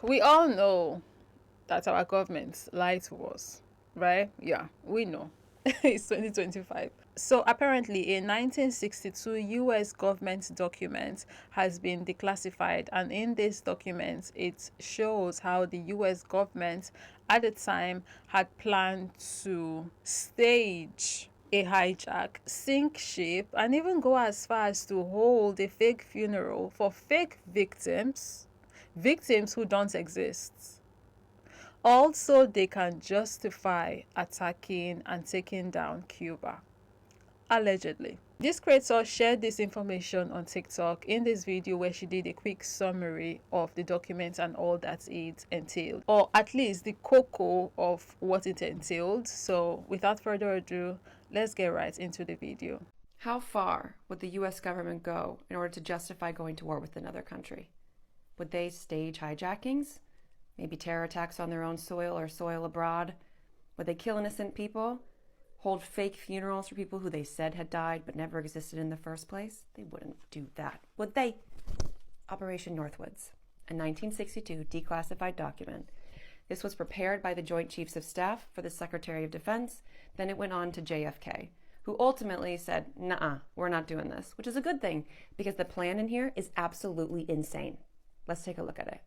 We all know that our government lied to us, right? Yeah, we know. It's 2025. So apparently a 1962 US government document has been declassified, and in this document it shows how the US government at the time had planned to stage a hijack, sink ship, and even go as far as to hold a fake funeral for fake victims who don't exist. Also, they can justify attacking and taking down Cuba. Allegedly. This creator shared this information on TikTok in this video where she did a quick summary of the document and all that it entailed, or at least the cocoa of what it entailed. So without further ado, let's get right into the video. How far would the U.S. government go in order to justify going to war with another country? Would they stage hijackings? Maybe terror attacks on their own soil or soil abroad? Would they kill innocent people? Hold fake funerals for people who they said had died but never existed in the first place? They wouldn't do that, would they? Operation Northwoods, a 1962 declassified document. This was prepared by the Joint Chiefs of Staff for the Secretary of Defense. Then it went on to JFK, who ultimately said, "Nuh-uh, we're not doing this," which is a good thing because the plan in here is absolutely insane. Let's take a look at it.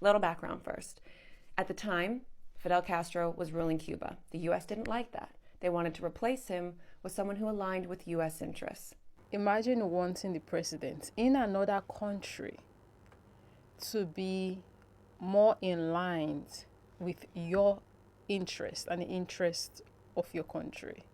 Little background first. At the time, Fidel Castro was ruling Cuba. The U.S. didn't like that. They wanted to replace him with someone who aligned with U.S. interests. Imagine wanting the president in another country to be more in line with your interest and the interest of your country.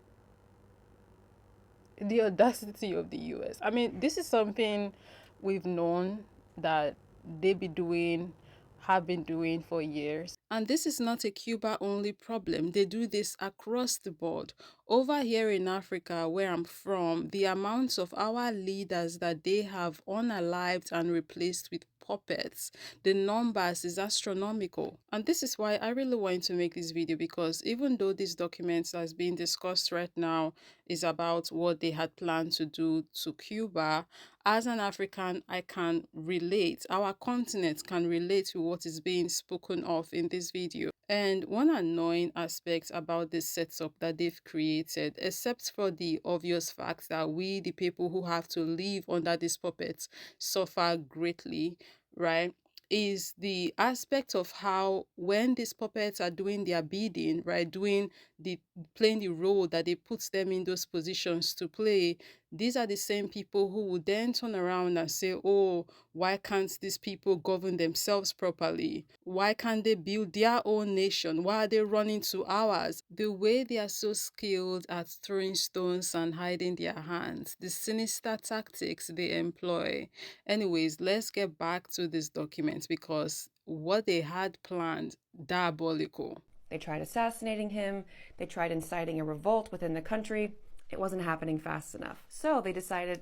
The audacity of the US. I mean, this is something we've known that they be doing, have been doing for years. And this is not a Cuba only problem. They do this across the board. Over here in Africa, where I'm from, the amounts of our leaders that they have unalived and replaced with puppets, the numbers is astronomical. And this is why I really want to make this video, because even though this document that's being discussed right now is about what they had planned to do to Cuba, as an African, I can relate. Our continent can relate to what is being spoken of in this video. And one annoying aspect about this setup that they've created, except for the obvious fact that we, the people who have to live under these puppets, suffer greatly, right? Is the aspect of how when these puppets are doing their bidding, right, doing the playing the role that they put them in those positions to play, these are the same people who would then turn around and say, oh, why can't these people govern themselves properly? Why can't they build their own nation? Why are they running to ours? The way they are so skilled at throwing stones and hiding their hands, the sinister tactics they employ. Anyways, let's get back to this document because what they had planned, diabolical. They tried assassinating him. They tried inciting a revolt within the country. It wasn't happening fast enough. So they decided,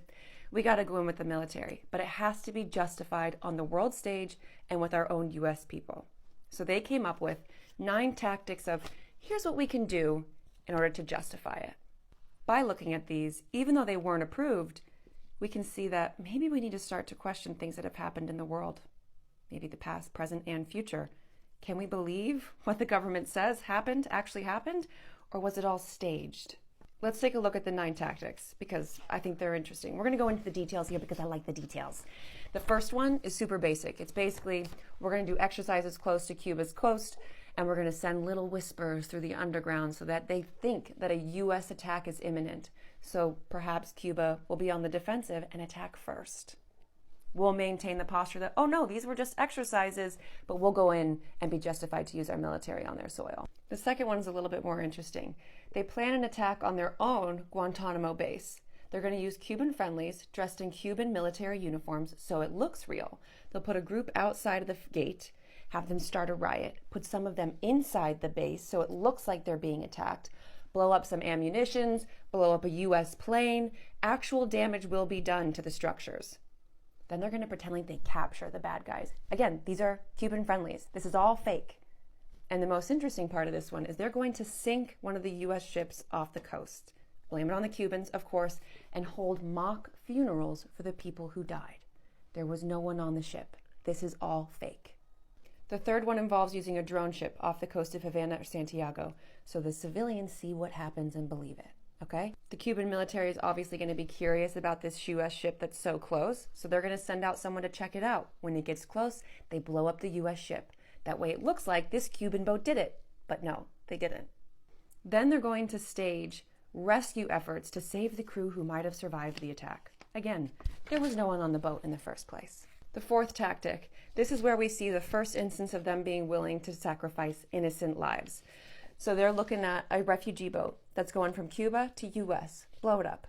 we got to go in with the military, but it has to be justified on the world stage and with our own U.S. people. So they came up with 9 tactics of, here's what we can do in order to justify it. By looking at these, even though they weren't approved, we can see that maybe we need to start to question things that have happened in the world. Maybe the past, present, and future. Can we believe what the government says actually happened, or was it all staged? Let's take a look at the 9 tactics because I think they're interesting. We're going to go into the details here because I like the details. The first one is super basic. It's basically we're going to do exercises close to Cuba's coast, and we're going to send little whispers through the underground so that they think that a U.S. attack is imminent. So perhaps Cuba will be on the defensive and attack first. We'll maintain the posture that, oh no, these were just exercises, but we'll go in and be justified to use our military on their soil. The second one is a little bit more interesting. They plan an attack on their own Guantanamo base. They're going to use Cuban friendlies dressed in Cuban military uniforms so it looks real. They'll put a group outside of the gate, have them start a riot, put some of them inside the base so it looks like they're being attacked, blow up some ammunitions, blow up a U.S. plane. Actual damage will be done to the structures. Then they're going to pretend like they capture the bad guys. Again, these are Cuban friendlies. This is all fake. And the most interesting part of this one is they're going to sink one of the U.S. ships off the coast, blame it on the Cubans, of course, and hold mock funerals for the people who died. There was no one on the ship. This is all fake. The third one involves using a drone ship off the coast of Havana or Santiago, so the civilians see what happens and believe it. Okay? The Cuban military is obviously going to be curious about this U.S. ship that's so close, so they're going to send out someone to check it out. When it gets close, they blow up the U.S. ship. That way it looks like this Cuban boat did it. But no, they didn't. Then they're going to stage rescue efforts to save the crew who might have survived the attack. Again, there was no one on the boat in the first place. The fourth tactic, this is where we see the first instance of them being willing to sacrifice innocent lives. So they're looking at a refugee boat that's going from Cuba to U.S. Blow it up.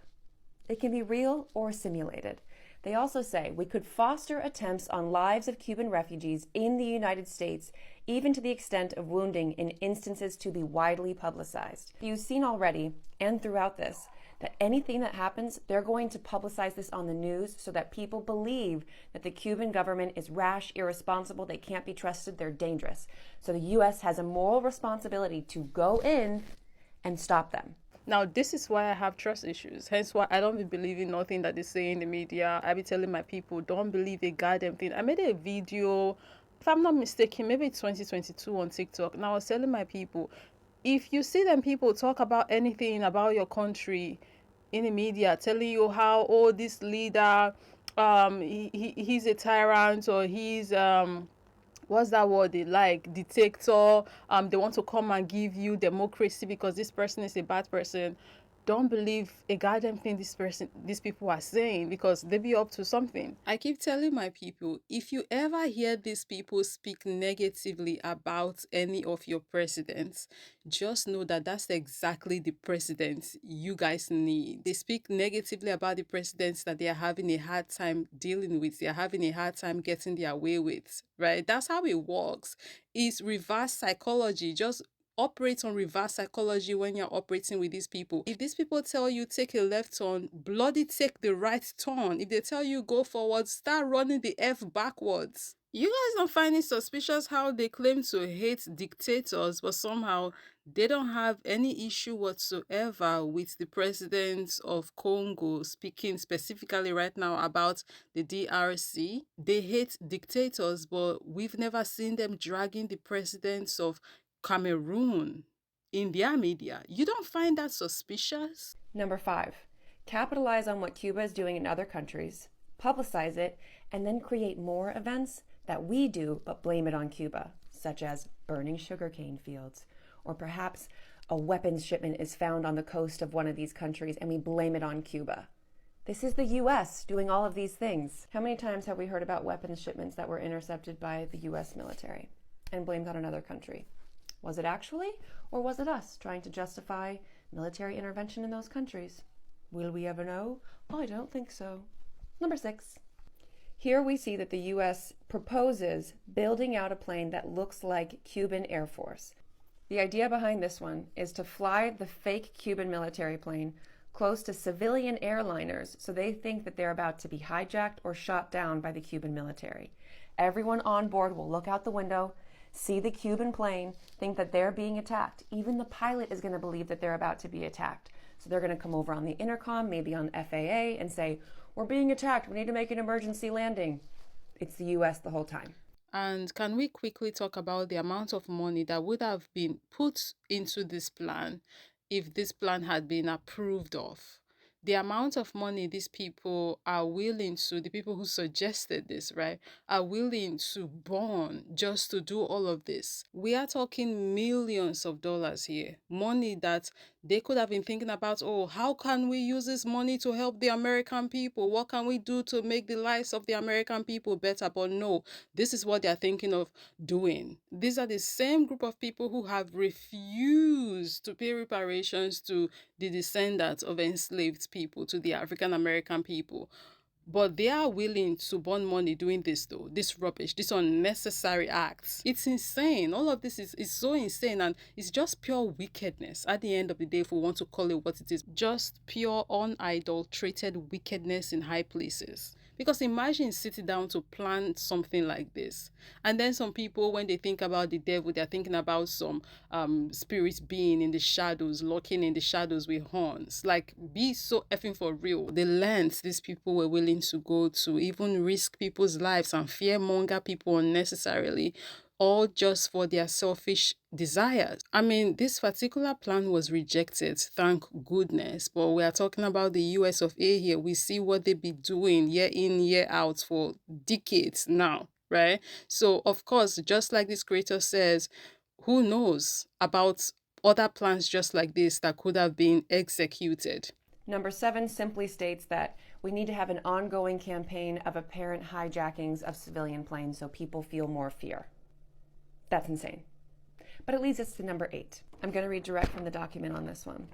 It can be real or simulated. They also say we could foster attempts on lives of Cuban refugees in the United States, even to the extent of wounding in instances to be widely publicized. You've seen already, and throughout this, that anything that happens, they're going to publicize this on the news so that people believe that the Cuban government is rash, irresponsible, they can't be trusted, they're dangerous. So the U.S. has a moral responsibility to go in and stop them. Now, this is why I have trust issues. Hence why I don't be believing nothing that they say in the media. I be telling my people, don't believe a goddamn thing. I made a video, if I'm not mistaken, maybe 2022 on TikTok. Now, I was telling my people, if you see them people talk about anything about your country in the media, telling you how, oh, this leader, he's a tyrant, or he's what's that word they like, dictator, they want to come and give you democracy because this person is a bad person. Don't believe a goddamn thing these people are saying, because they be up to something. I keep telling my people, if you ever hear these people speak negatively about any of your presidents, just know that that's exactly the president you guys need. They speak negatively about the presidents that they are having a hard time dealing with, they are having a hard time getting their way with, right? That's how it works. It's reverse psychology. Just operate on reverse psychology when you're operating with these people. If these people tell you take a left turn, bloody take the right turn. If they tell you go forward, start running the F backwards. You guys don't find it suspicious how they claim to hate dictators, but somehow they don't have any issue whatsoever with the president of Congo, speaking specifically right now about the DRC. They hate dictators, but we've never seen them dragging the presidents of Cameroon in their media. You don't find that suspicious? Number 5, capitalize on what Cuba is doing in other countries, publicize it, and then create more events that we do but blame it on Cuba, such as burning sugarcane fields, or perhaps a weapons shipment is found on the coast of one of these countries and we blame it on Cuba. This is the U.S. doing all of these things. How many times have we heard about weapons shipments that were intercepted by the U.S. military and blamed on another country? Was it actually, or was it us trying to justify military intervention in those countries? Will we ever know? I don't think so. Number 6. Here we see that the U.S. proposes building out a plane that looks like Cuban Air Force. The idea behind this one is to fly the fake Cuban military plane close to civilian airliners so they think that they're about to be hijacked or shot down by the Cuban military. Everyone on board will look out the window, see the Cuban plane, think that they're being attacked. Even the pilot is going to believe that they're about to be attacked. So they're going to come over on the intercom, maybe on FAA, and say, we're being attacked, we need to make an emergency landing. It's the US the whole time. And can we quickly talk about the amount of money that would have been put into this plan if this plan had been approved of? The amount of money these people are willing to, the people who suggested this, right, are willing to burn just to do all of this. We are talking millions of dollars here. Money that they could have been thinking about, oh, how can we use this money to help the American people? What can we do to make the lives of the American people better? But no, this is what they're thinking of doing. These are the same group of people who have refused to pay reparations to the descendants of enslaved people, to the African American people. But they are willing to burn money doing this, though. This rubbish, this unnecessary acts. It's insane. All of this is so insane, and it's just pure wickedness. At the end of the day, if we want to call it what it is, just pure unadulterated wickedness in high places. Because imagine sitting down to plan something like this. And then some people, when they think about the devil, they're thinking about some spirits being in the shadows, lurking in the shadows with horns. Like, be so effing for real. The lengths these people were willing to go to, even risk people's lives and fearmonger people unnecessarily, all just for their selfish desires. I mean, this particular plan was rejected, thank goodness. But we are talking about the U.S.A. here. We see what they be doing year in, year out for decades now, right? So, of course, just like this creator says, who knows about other plans just like this that could have been executed. Number 7 simply states that we need to have an ongoing campaign of apparent hijackings of civilian planes so people feel more fear. That's insane. But it leads us to number 8. I'm going to read direct from the document on this one.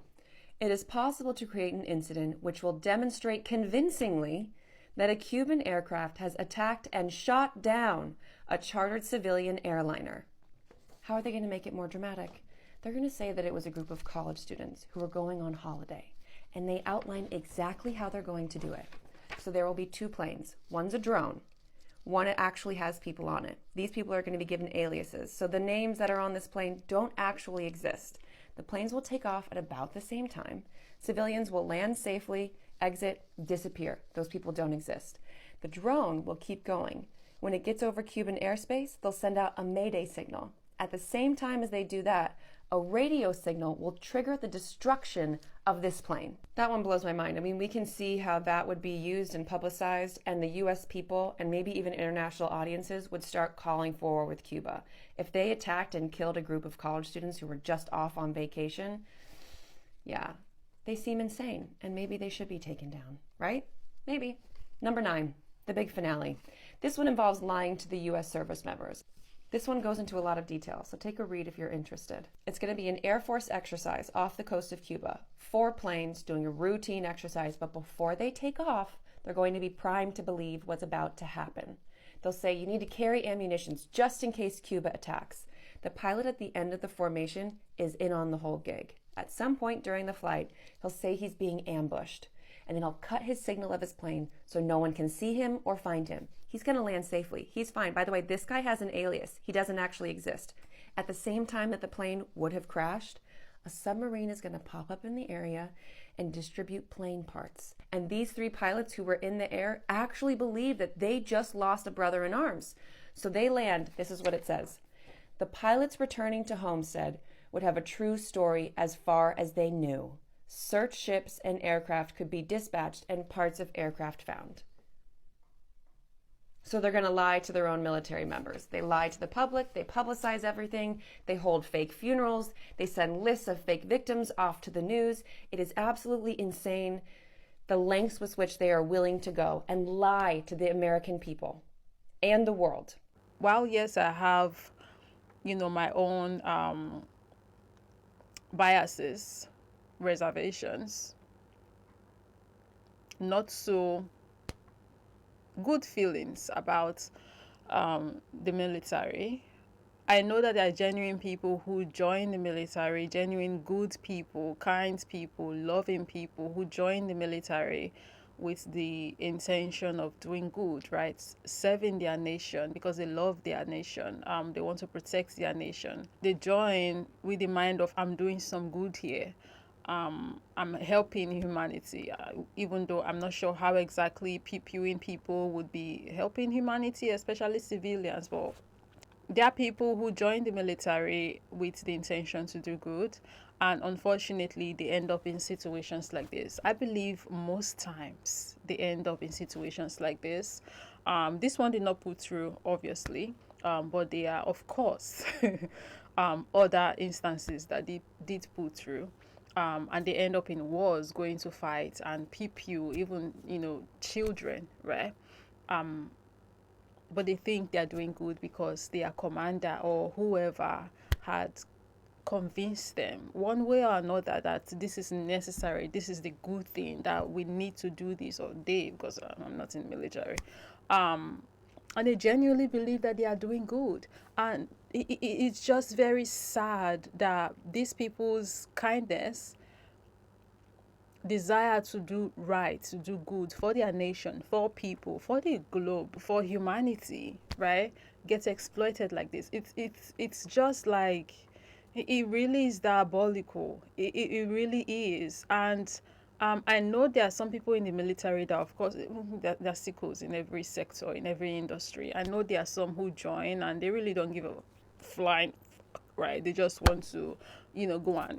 It is possible to create an incident which will demonstrate convincingly that a Cuban aircraft has attacked and shot down a chartered civilian airliner. How are they going to make it more dramatic? They're going to say that it was a group of college students who were going on holiday, and they outline exactly how they're going to do it. So there will be 2 planes. One's a drone. One actually has people on it. These people are going to be given aliases. So the names that are on this plane don't actually exist. The planes will take off at about the same time. Civilians will land safely, exit, disappear. Those people don't exist. The drone will keep going. When it gets over Cuban airspace, they'll send out a Mayday signal. At the same time as they do that, a radio signal will trigger the destruction of this plane. That one blows my mind. I mean, we can see how that would be used and publicized, and the US people and maybe even international audiences would start calling for war with Cuba. If they attacked and killed a group of college students who were just off on vacation, yeah, they seem insane, and maybe they should be taken down, right? Maybe. Number 9, the big finale. This one involves lying to the US service members. This one goes into a lot of detail, so take a read if you're interested. It's going to be an Air Force exercise off the coast of Cuba. 4 planes doing a routine exercise, but before they take off, they're going to be primed to believe what's about to happen. They'll say you need to carry ammunition just in case Cuba attacks. The pilot at the end of the formation is in on the whole gig. At some point during the flight, he'll say he's being ambushed, and then he'll cut his signal of his plane so no one can see him or find him. He's going to land safely. He's fine. By the way, this guy has an alias. He doesn't actually exist. At the same time that the plane would have crashed, a submarine is going to pop up in the area and distribute plane parts. And these 3 pilots who were in the air actually believe that they just lost a brother in arms. So they land. This is what it says. The pilots returning to Homestead would have a true story as far as they knew. Search ships and aircraft could be dispatched and parts of aircraft found. So they're going to lie to their own military members. They lie to the public. They publicize everything. They hold fake funerals. They send lists of fake victims off to the news. It is absolutely insane the lengths with which they are willing to go and lie to the American people and the world. While, yes, I have, my own biases, reservations, not so good feelings about the military. I know that there are genuine people who join the military, genuine good people, kind people, loving people who join the military with the intention of doing good, right? Serving their nation because they love their nation. They want to protect their nation. They join with the mind of, I'm doing some good here. I'm helping humanity, even though I'm not sure how exactly PPUing people would be helping humanity, especially civilians. But there are people who join the military with the intention to do good, and unfortunately, they end up in situations like this. I believe most times they end up in situations like this. This one did not put through, obviously, but there are, of course, other instances that they did put through. And they end up in wars, going to fight and PPU, even children, right? But they think they're doing good because their commander or whoever had convinced them one way or another that this is necessary, this is the good thing, that we need to do this, or they, because I'm not in the military, and they genuinely believe that they are doing good. And it's just very sad that these people's kindness, desire to do right, to do good for their nation, for people, for the globe, for humanity, right, gets exploited like this. It's just like it really is diabolical. It really is. And I know there are some people in the military that, of course, there are sickos in every sector, in every industry. I know there are some who join and they really don't give a flying fuck, right? They just want to, go and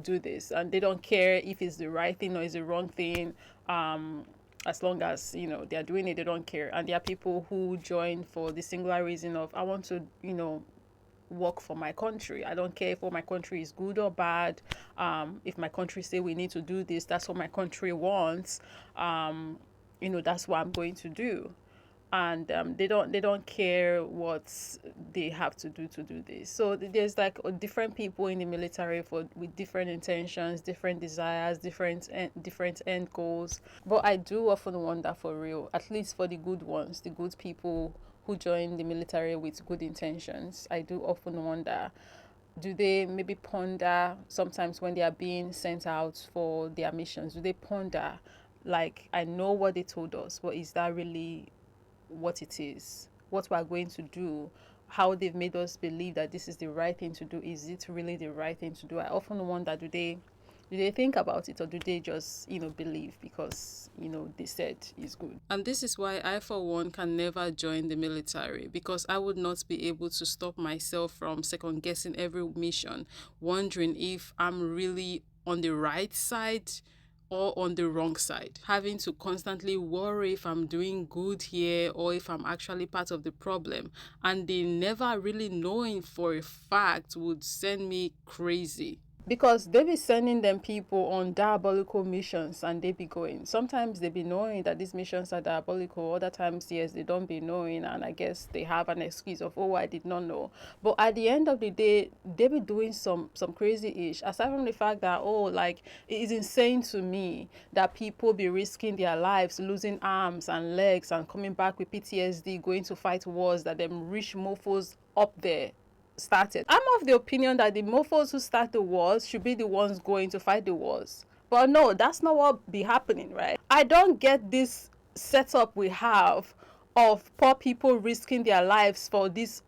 do this, and they don't care if it's the right thing or it's the wrong thing. As long as they are doing it, they don't care. And there are people who join for the singular reason of, I want to, work for my country. I don't care if what my country is good or bad. If my country say we need to do this, that's what my country wants. That's what I'm going to do. And they don't care what they have to do this. So there's like different people in the military for with different intentions, different desires, different end goals. But I do often wonder, for real, at least for the good ones, the good people who join the military with good intentions, I do often wonder, do they maybe ponder sometimes when they are being sent out for their missions? Do they ponder, like, I know what they told us, but is that really what it is, what we are going to do, how they've made us believe that this is the right thing to do? Is it really the right thing to do? I often wonder, do they think about it, or do they just believe because they said it's good? And this is why I, for one, can never join the military, because I would not be able to stop myself from second guessing every mission, wondering if I'm really on the right side or on the wrong side, having to constantly worry if I'm doing good here or if I'm actually part of the problem. And they never really knowing for a fact would send me crazy, because they be sending them people on diabolical missions and they be going. Sometimes they be knowing that these missions are diabolical. Other times, yes, they don't be knowing, and I guess they have an excuse of, oh, I did not know. But at the end of the day, they be doing some crazy ish. Aside from the fact that, oh, like, it is insane to me that people be risking their lives, losing arms and legs and coming back with PTSD, going to fight wars that them rich mofos up there started. I'm of the opinion that the mofos who start the wars should be the ones going to fight the wars. But no, that's not what be happening, right? I don't get this setup we have of poor people risking their lives for this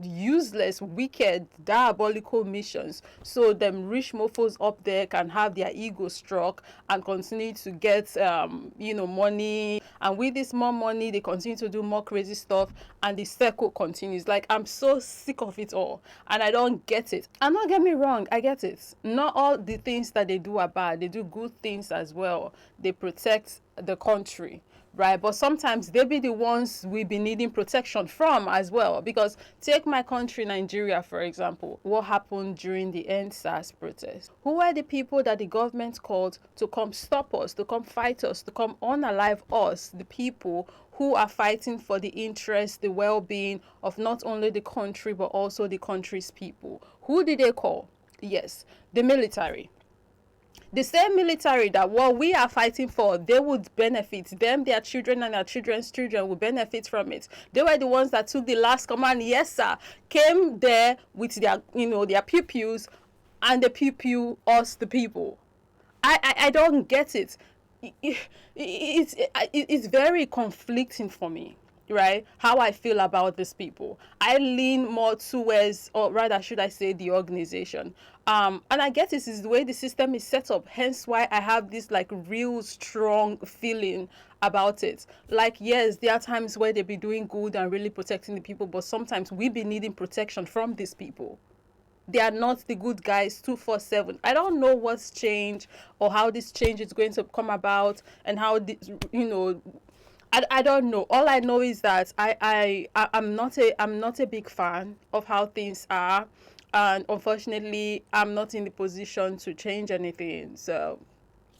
useless, wicked, diabolical missions, so them rich mofos up there can have their ego struck and continue to get money, and with this more money they continue to do more crazy stuff, and the circle continues. Like, I'm so sick of it all, and I don't get it. And not get me wrong, I get it, not all the things that they do are bad. They do good things as well. They protect the country, right? But sometimes they be the ones we be needing protection from as well. Because take my country, Nigeria, for example. What happened during the EndSARS protest? Who were the people that the government called to come stop us, to come fight us, to come unalive us? The people who are fighting for the interest, the well-being of not only the country, but also the country's people. Who did they call? Yes, the military. The same military that what we are fighting for, they would benefit. Them, their children, and their children's children will benefit from it. They were the ones that took the last command. Yes, sir. Came there with their pew-pews, and the pew-pew us, the people. I don't get it. It's very conflicting for me, right? How I feel about these people. I lean more towards, or rather, should I say, the organization. And I guess this is the way the system is set up. Hence why I have this like real strong feeling about it. Like, yes, there are times where they be doing good and really protecting the people, but sometimes we be needing protection from these people. They are not the good guys 247. I don't know what's changed or how this change is going to come about, and how this, I don't know. All I know is that I'm not a big fan of how things are, and unfortunately I'm not in the position to change anything. So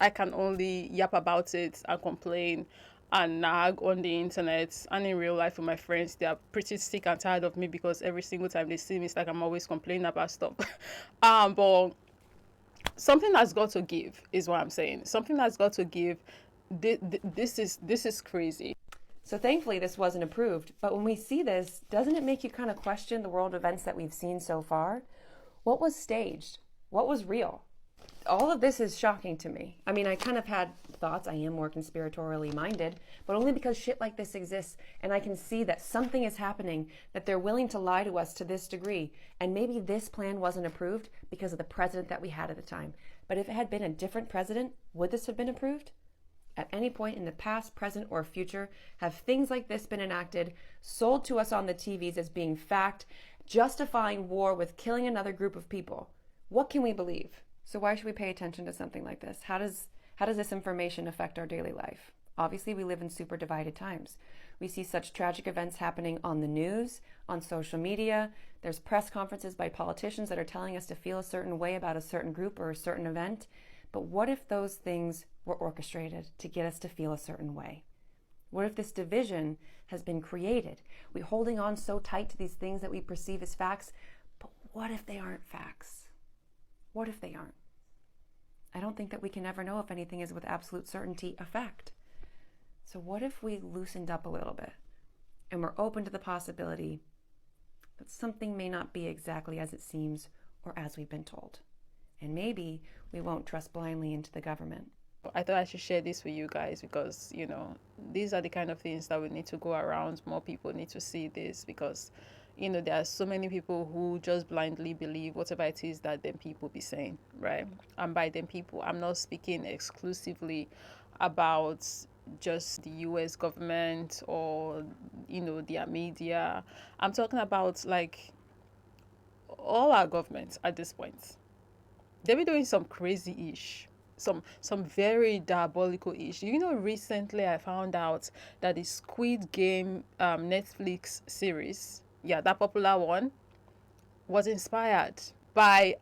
I can only yap about it and complain and nag on the internet and in real life with my friends. They are pretty sick and tired of me because every single time they see me, it's like I'm always complaining about stuff. But something has got to give, is what I'm saying. Something has got to give. This is crazy. So thankfully, this wasn't approved. But when we see this, doesn't it make you kind of question the world events that we've seen so far? What was staged? What was real? all of this is shocking to me. I mean, I kind of had thoughts. I am more conspiratorially minded, but only because shit like this exists and I can see that something is happening, that they're willing to lie to us to this degree. And maybe this plan wasn't approved because of the president that we had at the time. But if it had been a different president, would this have been approved? At any point in the past, present, or future, have things like this been enacted, sold to us on the TVs as being fact, justifying war with killing another group of people? What can we believe? So why should we pay attention to something like this? How does this information affect our daily life? Obviously, we live in super divided times. We see such tragic events happening on the news, on social media. There's press conferences by politicians that are telling us to feel a certain way about a certain group or a certain event. But what if those things were orchestrated to get us to feel a certain way? What if this division has been created? We're holding on so tight to these things that we perceive as facts, but what if they aren't facts? What if they aren't? I don't think that we can ever know if anything is with absolute certainty a fact. So what if we loosened up a little bit and we're open to the possibility that something may not be exactly as it seems or as we've been told? And maybe we won't trust blindly into the government. I thought I should share this with you guys because, these are the kind of things that we need to go around. More people need to see this because, there are so many people who just blindly believe whatever it is that them people be saying, right? And by them people, I'm not speaking exclusively about just the US government or, their media. I'm talking about like all our governments at this point. They be doing some crazy ish, some very diabolical ish. Recently I found out that the Squid Game Netflix series, yeah, that popular one, was inspired by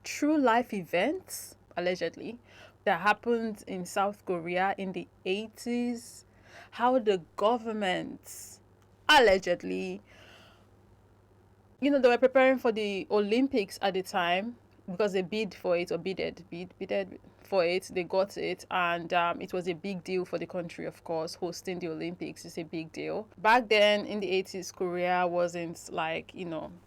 true life events allegedly that happened in South Korea in the 80s. How the government allegedly, they were preparing for the Olympics at the time because they bid for it or bidded for it. They got it, and it was a big deal for the country. Of course, hosting the Olympics is a big deal. Back then in the 80s, Korea wasn't like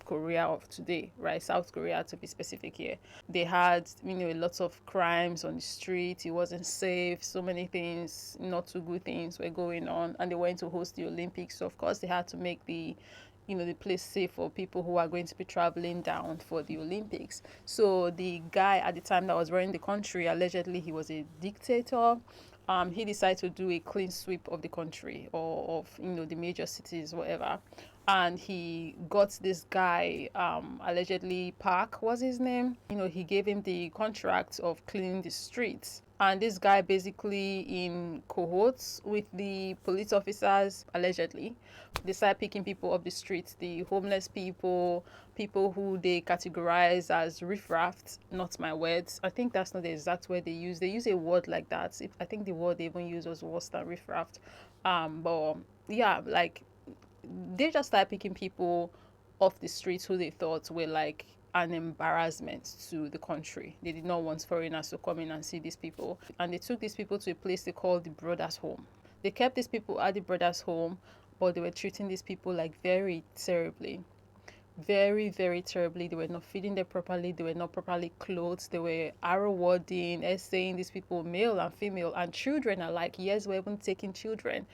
Korea of today, right? South Korea, to be specific here. They had a lot of crimes on the street. It wasn't safe. So many things, not too good things were going on, and they went to host the Olympics. So of course they had to make the place safe for people who are going to be traveling down for the Olympics. So the guy at the time that was running the country, allegedly he was a dictator. He decided to do a clean sweep of the country or of the major cities, whatever. And he got this guy, allegedly Park was his name. He gave him the contract of cleaning the streets. And this guy basically in cohorts with the police officers, allegedly, they started picking people off the streets, the homeless people who they categorize as riffraff, not my words. I think that's not the exact word they use. They use a word like that. I think the word they even used was worse than riffraff. But yeah, like they just started picking people off the streets who they thought were like an embarrassment to the country. They did not want foreigners to come in and see these people. And they took these people to a place they called the Brothers Home. They kept these people at the Brothers Home, but they were treating these people like very terribly. Very, very terribly. They were not feeding them properly. They were not properly clothed. They were arrow wording, saying these people, male and female, and children alike. Yes, we're even taking children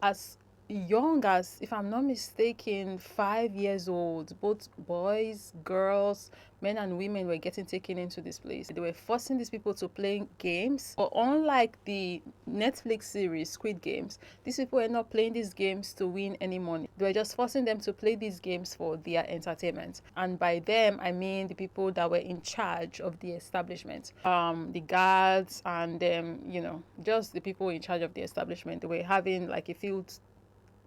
as young as, if I'm not mistaken, 5 years old. Both boys, girls, men and women were getting taken into this place. They were forcing these people to play games. But unlike the Netflix series Squid Games, these people were not playing these games to win any money. They were just forcing them to play these games for their entertainment. And by them, I mean the people that were in charge of the establishment. The guards and just the people in charge of the establishment. They were having like a field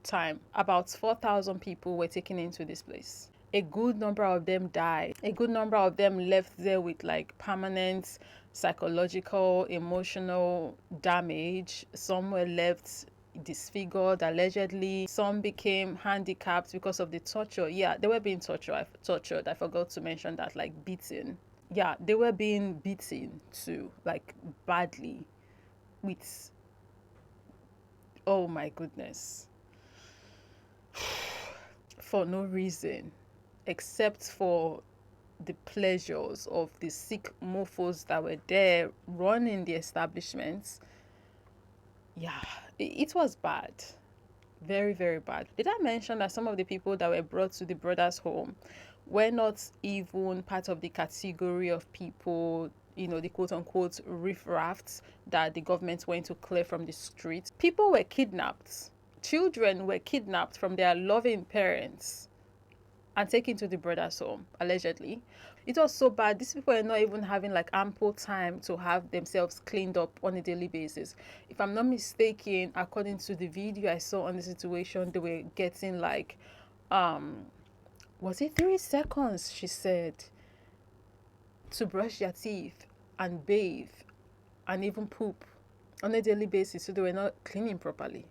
time. About 4,000 people were taken into this place. A good number of them died. A good number of them left there with like permanent psychological, emotional damage. Some were left disfigured allegedly. Some became handicapped because of the torture. Yeah, they were being tortured. I forgot to mention that, like beaten. Yeah, they were being beaten too, like badly with, oh my goodness, for no reason except for the pleasures of the sick mofos that were there running the establishments. Yeah, it was bad. Very, very bad. Did I mention that some of the people that were brought to the brothers' home were not even part of the category of people, the quote unquote riffraffs that the government went to clear from the streets? People were kidnapped. Children were kidnapped from their loving parents and taken to the brothers' home, allegedly. It was so bad. These people are not even having like ample time to have themselves cleaned up on a daily basis. If I'm not mistaken, according to the video I saw on the situation, they were getting like, was it 3 seconds, she said, to brush their teeth and bathe and even poop on a daily basis. So they were not cleaning properly.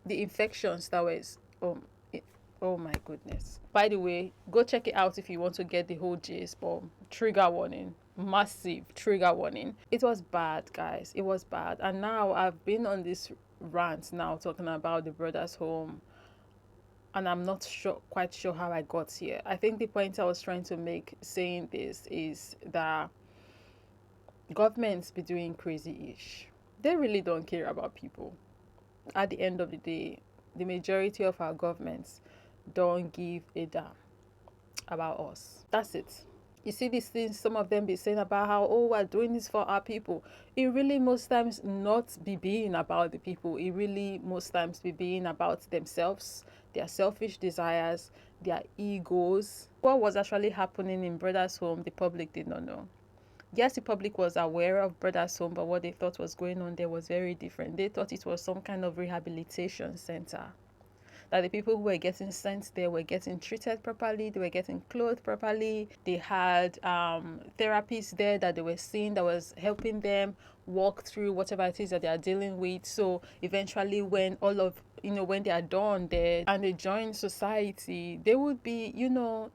The infections that was, oh my goodness. By the way, go check it out if you want to get the whole gist. But trigger warning, massive trigger warning. It was bad, guys. It was bad. And now I've been on this rant now talking about the brothers' home, and I'm not quite sure how I got here. I think the point I was trying to make saying this is that governments be doing crazy-ish. They really don't care about people. At the end of the day, the majority of our governments don't give a damn about us. That's it. You see these things some of them be saying about how, oh, we're doing this for our people. It really most times not be being about the people. It really most times be being about themselves, their selfish desires, their egos. What was actually happening in Brothers Home, the public did not know. Yes, the public was aware of Brothers Home, but what they thought was going on there was very different. They thought it was some kind of rehabilitation center, that the people who were getting sent there were getting treated properly, they were getting clothed properly, they had therapists there that they were seeing that was helping them walk through whatever it is that they are dealing with. So eventually when all of when they are done there and they join society, they would be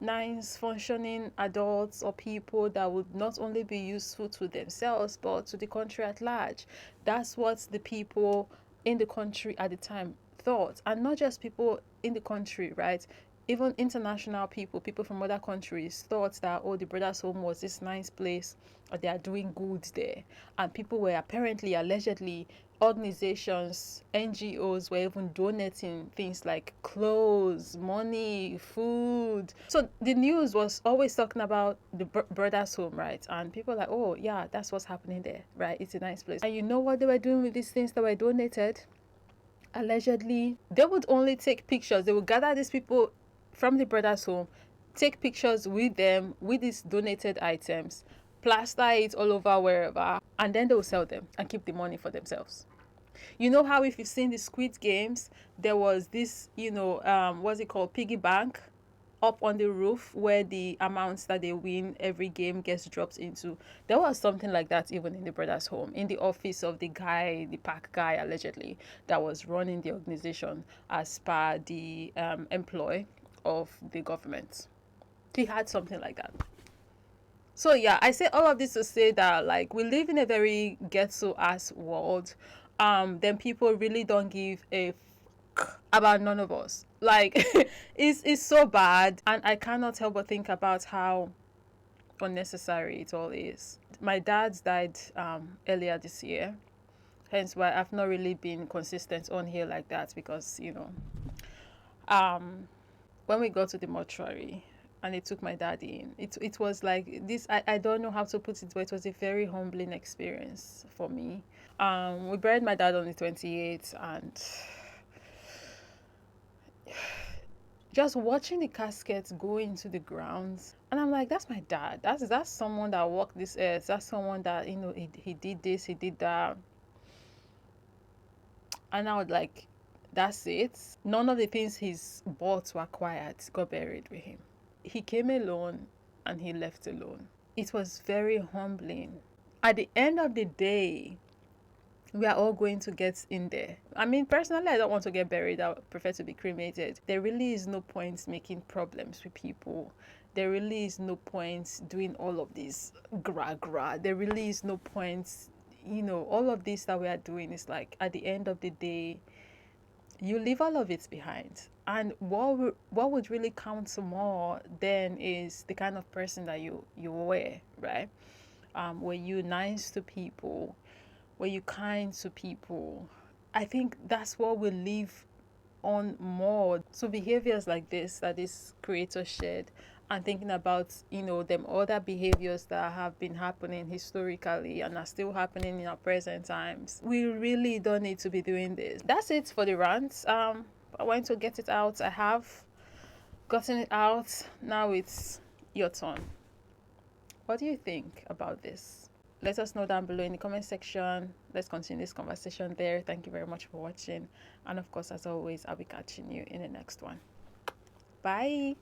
nice functioning adults or people that would not only be useful to themselves but to the country at large. That's what the people in the country at the time thought, and not just people in the country, right? Even international people from other countries thought that, oh, the brothers home was this nice place, or they are doing good there. And people were apparently, allegedly, organizations, NGOs were even donating things like clothes, money, food. So the news was always talking about the brothers home, right? And people were like, oh yeah, that's what's happening there, right? It's a nice place. And you know what they were doing with these things that were donated? Allegedly, they would only take pictures. They would gather these people from the brothers home, take pictures with them with these donated items, plaster it all over wherever, and then they will sell them and keep the money for themselves. You know how if you've seen the Squid Games, there was this, what's it called, piggy bank up on the roof where the amounts that they win every game gets dropped into. There was something like that even in the brothers' home, in the office of the guy, the pack guy, allegedly, that was running the organization as per the employ of the government. He had something like that. So yeah, I say all of this to say that like we live in a very ghetto ass world. Then people really don't give a about none of us. Like it's so bad, and I cannot help but think about how unnecessary it all is. My dad's died earlier this year, hence why I've not really been consistent on here like that, because when we got to the mortuary and they took my dad in, it was like this. I don't know how to put it, but it was a very humbling experience for me. We buried my dad on the 28th, and just watching the casket go into the grounds, and I'm like, that's my dad. That's someone that walked this earth. That's someone that he did this, he did that. And I was like, that's it. None of the things he's bought or acquired got buried with him. He came alone and he left alone. It was very humbling. At the end of the day, we are all going to get in there. I mean, personally, I don't want to get buried. I prefer to be cremated. There really is no point making problems with people. There really is no point doing all of this gra gra. There really is no point, all of this that we are doing is like, at the end of the day, you leave all of it behind. And what would really count more then is the kind of person that you were, right? Were you nice to people? Were you kind to people? I think that's what will live on more. So behaviors like this that this creator shared, and thinking about, them other behaviors that have been happening historically and are still happening in our present times, we really don't need to be doing this. That's it for the rant. I want to get it out. I have gotten it out. Now it's your turn. What do you think about this? Let us know down below in the comment section. Let's continue this conversation there. Thank you very much for watching. And of course, as always, I'll be catching you in the next one. Bye.